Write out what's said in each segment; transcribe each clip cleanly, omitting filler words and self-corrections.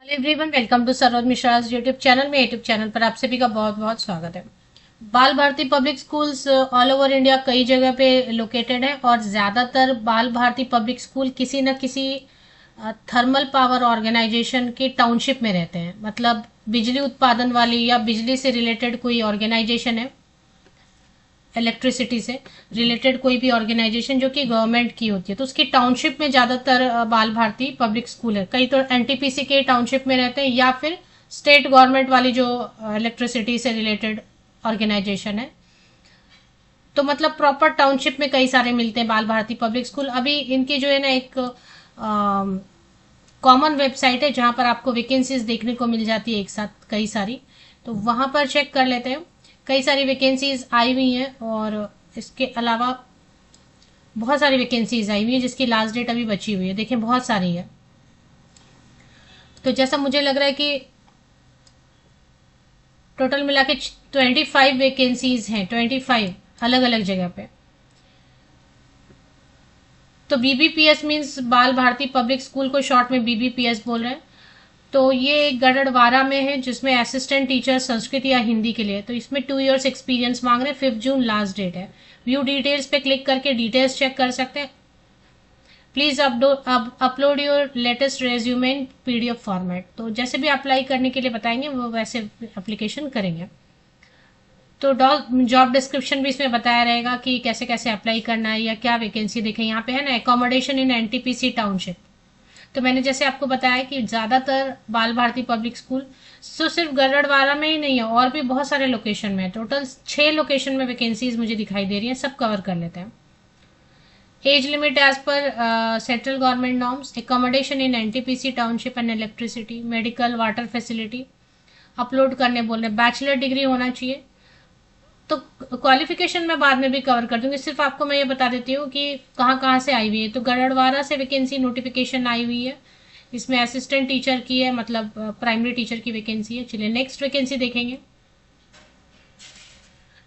Hello everyone, welcome to Saroj Mishra's YouTube channel में। YouTube channel पर आप सभी का बहुत बहुत स्वागत है। Bal Bharati public schools all over India कई जगह पे लोकेटेड है और ज़्यादातर बाल भारती पब्लिक स्कूल किसी न किसी थर्मल पावर ऑर्गेनाइजेशन के टाउनशिप में रहते हैं। मतलब बिजली उत्पादन वाली या बिजली से रिलेटेड कोई ऑर्गेनाइजेशन है, इलेक्ट्रिसिटी से रिलेटेड कोई भी ऑर्गेनाइजेशन जो कि गवर्नमेंट की होती है, तो उसकी टाउनशिप में ज़्यादातर बाल भारती पब्लिक स्कूल है। कई तो एनटीपीसी के टाउनशिप में रहते हैं या फिर स्टेट गवर्नमेंट वाली जो इलेक्ट्रिसिटी से रिलेटेड ऑर्गेनाइजेशन है। तो मतलब प्रॉपर टाउनशिप में कई सारे मिलते हैं बाल भारती पब्लिक स्कूल। अभी इनकी जो है ना एक कॉमन वेबसाइट है जहां पर आपको वैकेंसीज देखने को मिल जाती है एक साथ कई सारी, तो वहां पर चेक कर लेते हैं। कई सारी वैकेंसीज आई हुई हैं और इसके अलावा बहुत सारी वैकेंसीज आई हुई है जिसकी लास्ट डेट अभी बची हुई है। देखें, बहुत सारी है। तो जैसा मुझे लग रहा है कि टोटल मिला के 25 वैकेंसीज हैं, 25 अलग अलग जगह पे। तो बीबीपीएस मीन्स बाल भारती पब्लिक स्कूल को शॉर्ट में बीबीपीएस बोल रहे हैं। तो ये गढ़वारा में है जिसमें असिस्टेंट टीचर संस्कृत या हिंदी के लिए। तो इसमें 2 इयर्स एक्सपीरियंस मांग रहे हैं। 5 जून लास्ट डेट है। व्यू डिटेल्स पे क्लिक करके डिटेल्स चेक कर सकते हैं। Please upload your latest resume in PDF format. तो जैसे भी अप्लाई करने के लिए बताएंगे वो वैसे एप्लीकेशन करेंगे। तो जॉब डिस्क्रिप्शन भी इसमें बताया रहेगा कि कैसे कैसे अप्लाई करना है या क्या वैकेंसी। देखें यहाँ पे है ना, एकोमोडेशन इन एनटीपीसी टाउनशिप। तो मैंने जैसे आपको बताया कि ज्यादातर बाल भारती पब्लिक स्कूल तो सिर्फ गरड़वाड़ा में ही नहीं है, और भी बहुत सारे लोकेशन में है। टोटल 6 लोकेशन में वैकेंसीज मुझे दिखाई दे रही है। सब कवर कर लेते हैं। एज लिमिट एज पर central government norms, accommodation in NTPC township and electricity, medical, water facility. Upload करने बोल रहे हैं, बैचलर डिग्री होना चाहिए। तो क्वालिफिकेशन मैं बाद में भी कवर कर दूंगी, सिर्फ आपको मैं ये बता देती हूँ कि कहाँ कहाँ से आई हुई है। तो गढ़वाड़ा से वैकेंसी नोटिफिकेशन आई हुई है। इसमें असिस्टेंट टीचर की है, मतलब प्राइमरी टीचर की वैकेंसी है। चलिए नेक्स्ट वैकेंसी देखेंगे।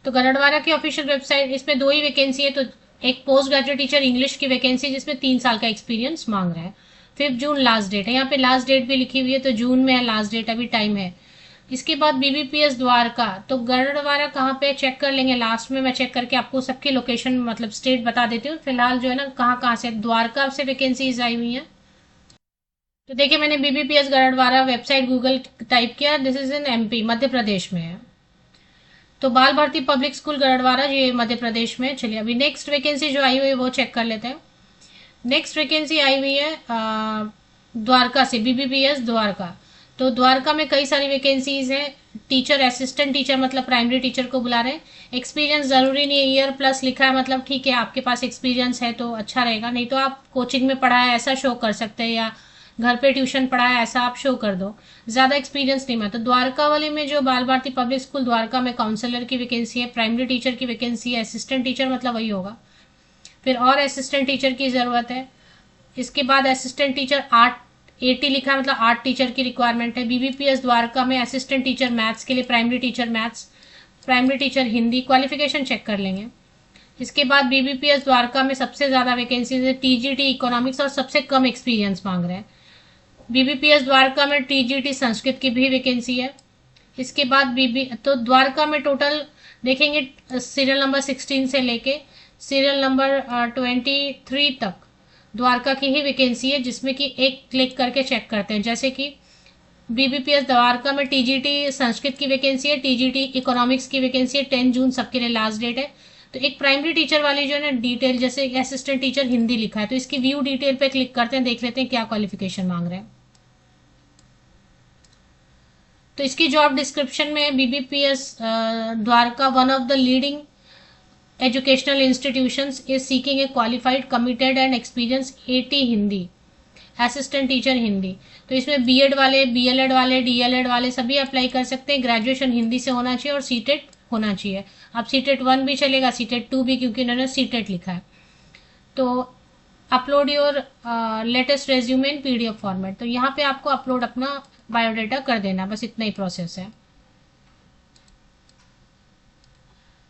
तो गढ़वाड़ा की ऑफिशियल वेबसाइट, इसमें 2 ही वैकेंसी है। तो एक पोस्ट ग्रेजुएट टीचर इंग्लिश की वैकेंसी जिसमें 3 साल का एक्सपीरियंस मांग रहा है। 5 जून लास्ट डेट है। यहाँ पे लास्ट डेट भी लिखी हुई है, तो जून में है लास्ट डेट, अभी टाइम है। इसके बाद बीबीपीएस द्वारका। तो गढ़वाड़ा कहाँ पे चेक कर लेंगे, लास्ट में मैं चेक करके आपको सबकी लोकेशन मतलब स्टेट बता देती हूँ। फिलहाल जो है ना कहाँ कहाँ से द्वारका से वैकेंसीज आई हुई हैं। तो देखिए, मैंने BBPS Garhwara website Google type किया। This is in MP, Madhya Pradesh में है। तो बाल भारती पब्लिक स्कूल गढ़वाड़ा ये मध्य प्रदेश में। चलिए अभी नेक्स्ट वैकेंसी जो आई हुई है वो चेक कर लेते हैं। नेक्स्ट वैकेंसी आई हुई है द्वारका से, बीबीपीएस द्वारका। तो द्वारका में कई सारी वैकेंसीज हैं। टीचर, असिस्टेंट टीचर मतलब प्राइमरी टीचर को बुला रहे हैं। एक्सपीरियंस जरूरी नहीं है, ईयर प्लस लिखा है, मतलब ठीक है आपके पास एक्सपीरियंस है तो अच्छा रहेगा। नहीं तो आप कोचिंग में पढ़ा है ऐसा शो कर सकते हैं, या घर पे ट्यूशन पढ़ा है ऐसा आप शो कर दो। ज्यादा एक्सपीरियंस नहीं। मैं तो द्वारका वाले में जो बाल भारती पब्लिक स्कूल द्वारका में काउंसलर की वैकेंसी है, प्राइमरी टीचर की वैकेंसी है, असिस्टेंट टीचर मतलब वही होगा। फिर और असिस्टेंट टीचर की जरूरत है। इसके बाद असिस्टेंट टीचर 880 लिखा है, मतलब 8 टीचर की रिक्वायरमेंट है। बीबीपीएस द्वारका में असिस्टेंट टीचर मैथ्स के लिए, primary teacher maths, primary teacher Hindi. Qualification check कर लेंगे। इसके बाद बीबीपीएस द्वारका में सबसे ज्यादा वैकेंसीज है टीजीटी इकोनॉमिक्स, और सबसे कम एक्सपीरियंस मांग रहे हैं। बीबीपीएस द्वारका में टीजीटी संस्कृत की भी वैकेंसी है। इसके बाद तो द्वारका में टोटल देखेंगे सीरियल नंबर 16 से लेके सीरियल नंबर 23 तक द्वारका की ही वैकेंसी है, जिसमें कि एक क्लिक करके चेक करते हैं। जैसे कि बीबीपीएस द्वारका में टीजीटी संस्कृत की वैकेंसी है, टीजीटी इकोनॉमिक्स की वैकेंसी है। 10 जून सबके लिए लास्ट डेट है। तो एक प्राइमरी टीचर वाली जो है ना डिटेल, जैसे असिस्टेंट टीचर हिंदी लिखा है, तो इसकी व्यू डिटेल पे क्लिक करते हैं, देख लेते हैं क्या क्वालिफिकेशन मांग रहे हैं। तो इसकी जॉब डिस्क्रिप्शन में BBPS Dwarka, one of the leading educational institutions is seeking a qualified, committed and experienced 80 Hindi assistant teacher Hindi. तो इसमें बीएड वाले, बीएलएड वाले, डीएलएड वाले सभी अप्लाई कर सकते हैं। ग्रेजुएशन हिंदी से होना चाहिए और सीटेट होना चाहिए। अब सीटेट 1 भी चलेगा, सीटेट 2 भी, क्योंकि इन्होंने सीटेट लिखा है। तो upload your latest resume in PDF format. तो यहाँ पे आपको अपलोड अपना बायोडाटा कर देना, बस इतना ही प्रोसेस है।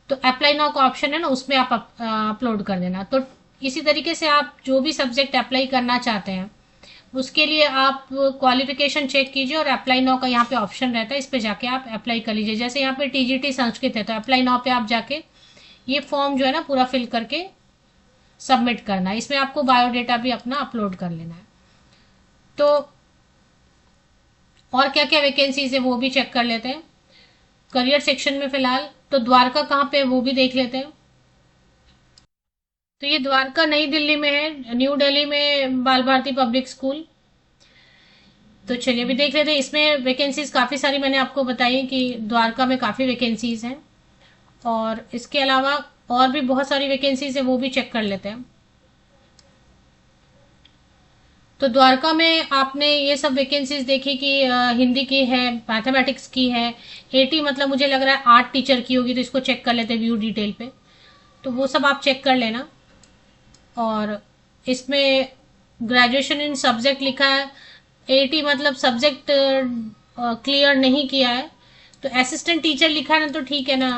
तो अप्लाई नाउ का ऑप्शन है ना, उसमें आप अपलोड कर देना। तो इसी तरीके से आप जो भी सब्जेक्ट अप्लाई करना चाहते हैं उसके लिए आप क्वालिफिकेशन चेक कीजिए और अप्लाई नाउ का यहाँ पे ऑप्शन रहता है, इस पे जाके आप अप्लाई कर लीजिए। जैसे यहाँ पे टीजीटी संस्कृत है तो अप्लाई नाउ पे आप जाके ये फॉर्म जो है ना पूरा फिल करके सबमिट करना है। इसमें आपको बायोडेटा भी अपना अपलोड कर लेना है। तो और क्या क्या वैकेंसीज है वो भी चेक कर लेते हैं करियर सेक्शन में। फिलहाल तो द्वारका कहाँ पे है वो भी देख लेते हैं। तो ये द्वारका नई दिल्ली में है, न्यू दिल्ली में बाल भारती पब्लिक स्कूल। तो चलिए अभी देख लेते हैं। इसमें वैकेंसीज काफ़ी सारी मैंने आपको बताई कि द्वारका में काफ़ी वैकेंसीज हैं, और इसके अलावा और भी बहुत सारी वैकेंसीज है वो भी चेक कर लेते हैं। तो द्वारका में आपने ये सब वैकेंसीज देखी कि हिंदी की है, मैथमेटिक्स की है, 80 मतलब मुझे लग रहा है 8 टीचर की होगी, तो इसको चेक कर लेते हैं व्यू डिटेल पे। तो वो सब आप चेक कर लेना। और इसमें ग्रेजुएशन इन सब्जेक्ट लिखा है, 80 मतलब सब्जेक्ट क्लियर नहीं किया है। तो असिस्टेंट टीचर लिखा है ना, तो ठीक है ना,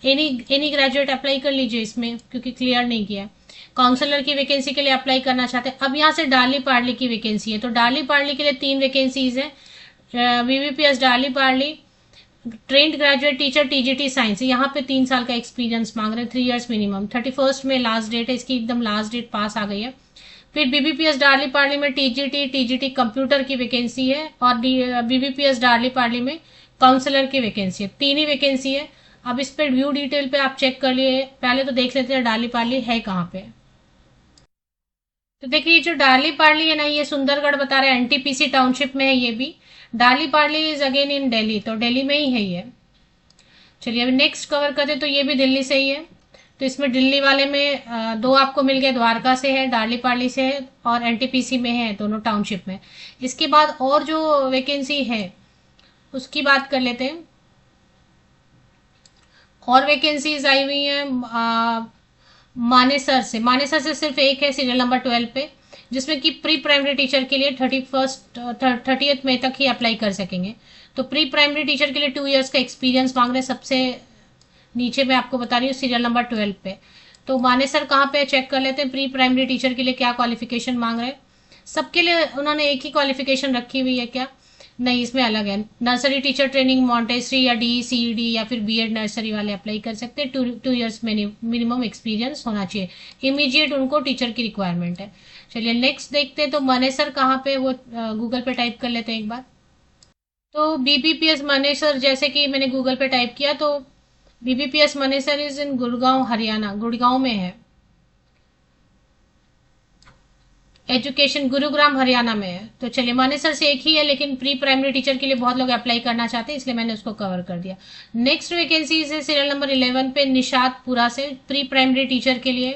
एनी एनी ग्रेजुएट अप्लाई कर लीजिए इसमें, क्योंकि क्लियर नहीं किया है। काउंसलर की वैकेंसी के लिए अप्लाई करना चाहते हैं। अब यहाँ से डार्ली पार्ली की वैकेंसी है, तो डार्ली पार्ली के लिए 3 वैकेंसीज है। BBPS Darli Parli, trained graduate teacher TGT science, यहाँ पे 3 साल का एक्सपीरियंस मांग रहे हैं, 3 इयर्स मिनिमम। 31 में लास्ट डेट है इसकी, एकदम लास्ट डेट पास आ गई है। फिर बीबीपीएस डार्ली पार्ली में टीजीटी कंप्यूटर की वैकेंसी है, और बीबीपीएस डार्ली पार्ली में काउंसलर की वैकेंसी है। 3 ही वैकेंसी है। अब इस पर व्यू डिटेल पे आप चेक कर लिए। पहले तो देख लेते हैं डार्ली पार्ली है कहाँ पे। तो देखिए जो डार्ली पार्ली है ना, ये सुंदरगढ़ बता रहे हैं, एनटीपीसी टाउनशिप में है ये भी। Darli Parli is again in Delhi, तो दिल्ली में ही है ये। चलिए अभी नेक्स्ट कवर करते, तो ये भी दिल्ली से ही है। तो इसमें दिल्ली वाले में 2 आपको मिल गए, द्वारका से है, डार्ली पार्ली से है, और एनटीपीसी में है, दोनों टाउनशिप में। इसके बाद और जो वैकेंसी है उसकी बात कर लेते हैं। और वैकेंसीज आई हुई हैं मानेसर से सिर्फ एक है, सीरियल नंबर 12 पे, जिसमें कि प्री प्राइमरी टीचर के लिए 30 मई तक ही अप्लाई कर सकेंगे। तो प्री प्राइमरी टीचर के लिए 2 इयर्स का एक्सपीरियंस मांग रहे हैं। सबसे नीचे मैं आपको बता रही हूँ सीरियल नंबर 12 पे। तो मानेसर कहाँ पे चेक कर लेते हैं, प्री प्राइमरी टीचर के लिए क्या क्वालिफिकेशन मांग रहे हैं। सबके लिए उन्होंने एक ही क्वालिफिकेशन रखी हुई है क्या? नहीं, इसमें अलग है। नर्सरी टीचर ट्रेनिंग मॉन्टेसरी या DECED या फिर बीएड नर्सरी वाले अप्लाई कर सकते हैं। 2 इयर्स मिनिमम एक्सपीरियंस होना चाहिए। इमीडिएट उनको टीचर की रिक्वायरमेंट है। चलिए नेक्स्ट देखते हैं। तो मनेसर कहाँ पे, वो गूगल पे टाइप कर लेते हैं एक बार। तो बीबीपीएस मनेसर, जैसे कि मैंने गूगल पे टाइप किया, तो BBPS Manesar is in Gurgaon Haryana, Gurgaon में है। एजुकेशन गुरुग्राम हरियाणा में है। तो चलिए मानेसर से एक ही है, लेकिन प्री प्राइमरी टीचर के लिए बहुत लोग अप्लाई करना चाहते हैं, इसलिए मैंने उसको कवर कर दिया। नेक्स्ट वैकेंसी है सीरियल नंबर 11 पे, निशातपुरा से, प्री प्राइमरी टीचर के लिए।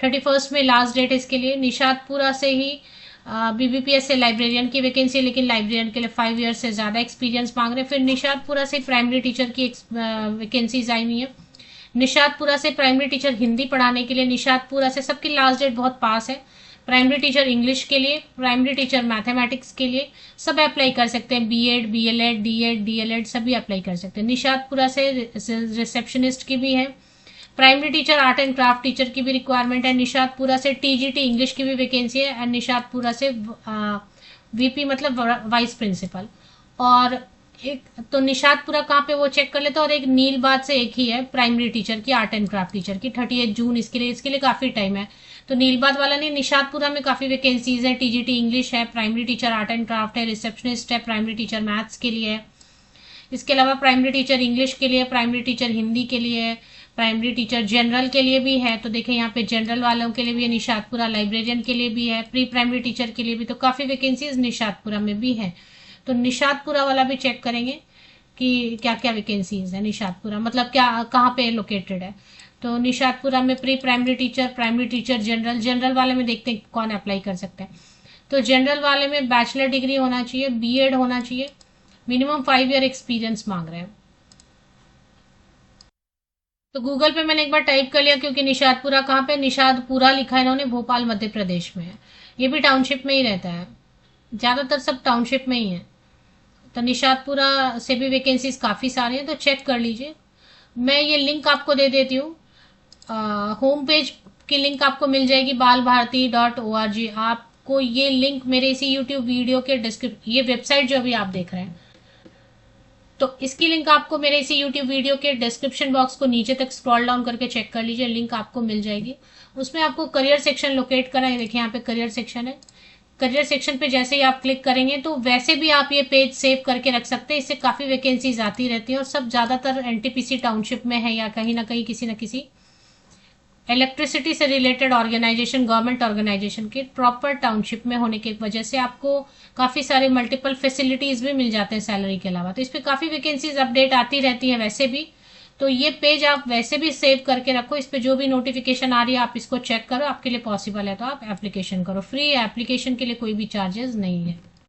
31 में लास्ट डेट है इसके लिए। निशातपुरा से ही बीबीपीएस से लाइब्रेरियन की वैकेंसी, लेकिन लाइब्रेरियन के लिए 5 ईयर्स से ज्यादा एक्सपीरियंस मांग रहे हैं। फिर निशातपुरा से प्राइमरी टीचर की वैकेंसीज आई हुई है। निशातपुरा से प्राइमरी टीचर हिंदी पढ़ाने के लिए। निशातपुरा से सबकी लास्ट डेट बहुत पास है। प्राइमरी टीचर इंग्लिश के लिए, प्राइमरी टीचर मैथमेटिक्स के लिए, सब अप्लाई कर सकते हैं। बीएड, बीएलएड, डीएड, डीएलएड सभी अप्लाई कर सकते हैं। निशातपुरा से रिसेप्शनिस्ट की भी है। Primary teacher art and craft teacher की भी रिक्वायरमेंट है। निशातपुरा से टीजीटी इंग्लिश की भी वैकेंसी है। एंड निशातपुरा से वीपी मतलब वाइस प्रिंसिपल। और एक तो निशातपुरा कहाँ पे वो चेक कर लेते हैं। और एक नीलबाद से एक ही है प्राइमरी टीचर की, आर्ट एंड क्राफ्ट टीचर की, 38 जून इसके लिए काफी टाइम है। तो नीलबाद वाला नहीं, निशातपुरा में काफी वैकेंसीज है। टीजीटी इंग्लिश है, primary teacher art and craft है, रिसेप्शनिस्ट है, प्राइमरी टीचर मैथ्स के लिए है। इसके अलावा प्राइमरी टीचर इंग्लिश के लिए, प्राइमरी टीचर हिंदी के लिए है, प्राइमरी टीचर जनरल के लिए भी है। तो देखें यहाँ पे जनरल वालों के लिए भी है निशातपुरा, लाइब्रेरियन के लिए भी है, प्री प्राइमरी टीचर के लिए भी। तो काफी वैकेंसीज निशातपुरा में भी है। तो निशातपुरा वाला भी चेक करेंगे कि क्या क्या वैकेंसीज है निशातपुरा, मतलब क्या कहाँ पे लोकेटेड है। तो निशातपुरा में pre primary teacher, primary teacher general वाले में देखते हैं कौन अप्लाई कर सकते हैं। तो जनरल वाले में बैचलर डिग्री होना चाहिए, बीएड होना चाहिए, मिनिमम 5 ईयर एक्सपीरियंस मांग रहे हैं। तो गूगल पे मैंने एक बार टाइप कर लिया, क्योंकि निशातपुरा कहाँ पे, निशातपुरा लिखा है इन्होंने, भोपाल मध्य प्रदेश में है। ये भी टाउनशिप में ही रहता है, ज्यादातर सब टाउनशिप में ही है। तो निशातपुरा से भी वैकेंसीज काफी सारे हैं, तो चेक कर लीजिए। मैं ये लिंक आपको दे देती हूँ। होम पेज की लिंक आपको मिल जाएगी balbharati.org। आप आपको ये लिंक मेरे इसी यूट्यूब वीडियो के डिस्क्रिप्शन, ये वेबसाइट जो अभी आप देख रहे हैं, तो इसकी लिंक आपको मेरे इसी यूट्यूब वीडियो के डिस्क्रिप्शन बॉक्स को नीचे तक स्क्रॉल डाउन करके चेक कर लीजिए, लिंक आपको मिल जाएगी। उसमें आपको करियर सेक्शन लोकेट करना है। देखिए यहाँ पे करियर सेक्शन है। करियर सेक्शन पे जैसे ही आप क्लिक करेंगे तो वैसे भी आप ये पेज सेव करके रख सकते हैं। इससे काफ़ी वैकेंसीज आती रहती हैं और सब ज़्यादातर एनटीपीसी टाउनशिप में है या कहीं ना कहीं किसी न किसी इलेक्ट्रिसिटी से रिलेटेड ऑर्गेनाइजेशन, गवर्नमेंट ऑर्गेनाइजेशन के प्रॉपर टाउनशिप में होने की वजह से आपको काफ़ी सारे मल्टीपल फैसिलिटीज़ भी मिल जाते हैं सैलरी के अलावा। तो इस पर काफ़ी वैकेंसीज अपडेट आती रहती हैं वैसे भी। तो ये पेज आप वैसे भी सेव करके रखो, इस पे जो भी नोटिफिकेशन आ रही है आप इसको चेक करो, आपके लिए पॉसिबल है तो आप एप्लीकेशन करो। फ्री है, एप्लीकेशन के लिए कोई भी चार्जेस नहीं है।